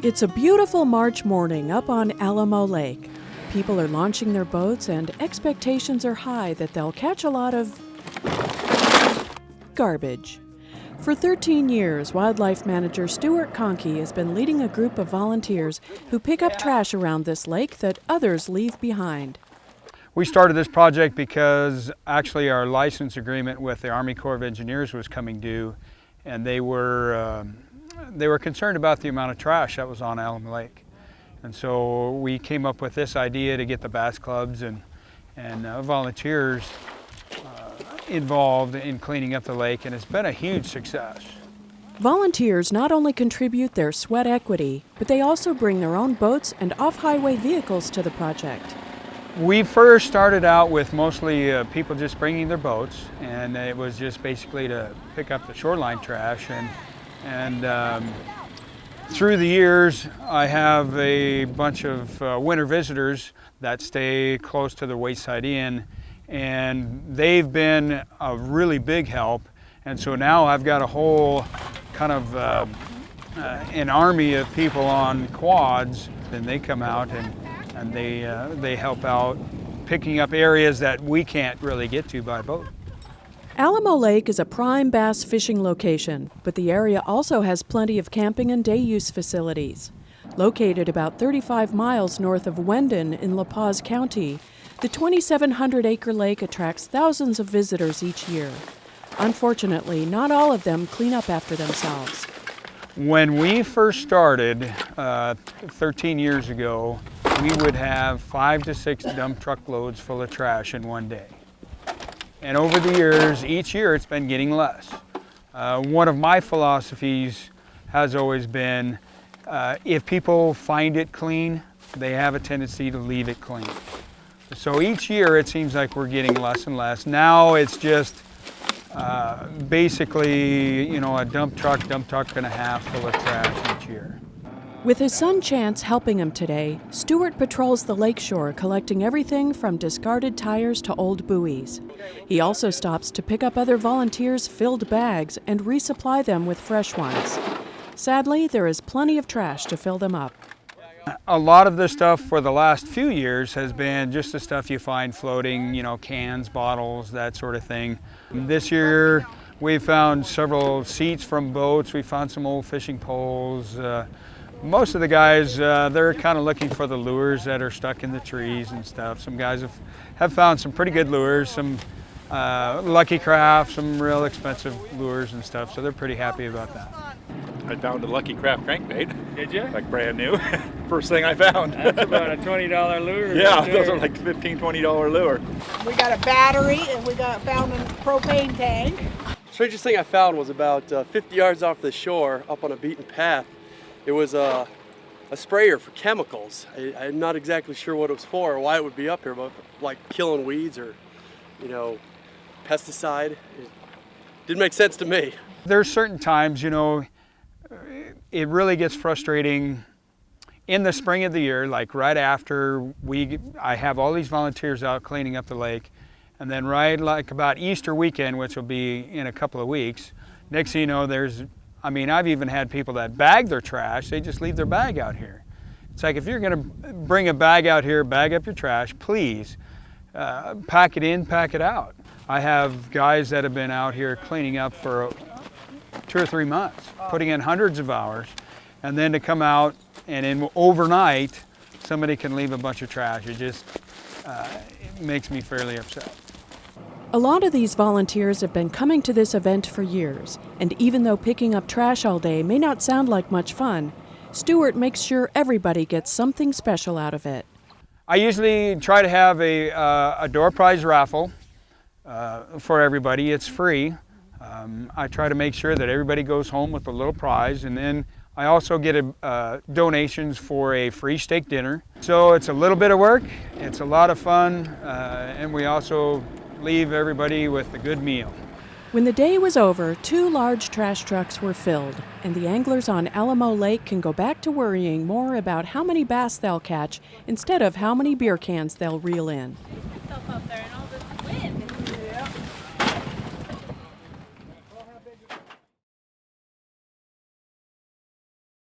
It's a beautiful March morning up on Alamo Lake. People are launching their boats and expectations are high that they'll catch a lot of garbage. For 13 years, wildlife manager Stewart Kohnke has been leading a group of volunteers who pick up trash around this lake that others leave behind. We started this project because actually our license agreement with the Army Corps of Engineers was coming due, and they were concerned about the amount of trash that was on Alamo Lake. And so we came up with this idea to get the bass clubs and volunteers involved in cleaning up the lake, and it's been a huge success. Volunteers not only contribute their sweat equity, but they also bring their own boats and off-highway vehicles to the project. We first started out with mostly people just bringing their boats, and it was just basically to pick up the shoreline trash. And through the years, I have a bunch of winter visitors that stay close to the Wayside Inn, and they've been a really big help. And so now I've got a whole kind of an army of people on quads, and they come out and they help out picking up areas that we can't really get to by boat. Alamo Lake is a prime bass fishing location, but the area also has plenty of camping and day-use facilities. Located about 35 miles north of Wendon in La Paz County, the 2,700-acre lake attracts thousands of visitors each year. Unfortunately, not all of them clean up after themselves. When we first started 13 years ago, we would have 5 to 6 dump truck loads full of trash in one day. And over the years, each year it's been getting less. One of my philosophies has always been, if people find it clean, they have a tendency to leave it clean. So each year it seems like we're getting less and less. Now it's just basically, you know, a dump truck and a half full of trash each year. With his son Chance helping him today, Stewart patrols the lakeshore collecting everything from discarded tires to old buoys. He also stops to pick up other volunteers' filled bags and resupply them with fresh ones. Sadly, there is plenty of trash to fill them up. A lot of the stuff for the last few years has been just the stuff you find floating, you know, cans, bottles, that sort of thing. This year we found several seats from boats, we found some old fishing poles. Most of the guys, they're kind of looking for the lures that are stuck in the trees and stuff. Some guys have found some pretty good lures, some Lucky Craft, some real expensive lures and stuff, so they're pretty happy about that. I found a Lucky Craft crankbait. Did you? Like brand new. First thing I found. That's about a $20 lure. Yeah, right those are like $15, $20 lure. We got a battery and we found a propane tank. Strangest thing I found was about 50 yards off the shore, up on a beaten path. It was a sprayer for chemicals. I'm not exactly sure what it was for or why it would be up here, but like killing weeds or, you know, pesticide. It didn't make sense to me. There's certain times, you know, it really gets frustrating in the spring of the year, like right after I have all these volunteers out cleaning up the lake, and then right like about Easter weekend, which will be in a couple of weeks, next thing you know, I've even had people that bag their trash, they just leave their bag out here. It's like, if you're gonna bring a bag out here, bag up your trash, please, pack it in, pack it out. I have guys that have been out here cleaning up for 2 or 3 months, putting in hundreds of hours, and then to come out and overnight, somebody can leave a bunch of trash. It just it makes me fairly upset. A lot of these volunteers have been coming to this event for years, and even though picking up trash all day may not sound like much fun, Stewart makes sure everybody gets something special out of it. I usually try to have a door prize raffle for everybody. It's free. I try to make sure that everybody goes home with a little prize, and then I also get donations for a free steak dinner. So it's a little bit of work, it's a lot of fun, and we also leave everybody with a good meal. When the day was over, 2 large trash trucks were filled, and the anglers on Alamo Lake can go back to worrying more about how many bass they'll catch instead of how many beer cans they'll reel in. Yourself out there and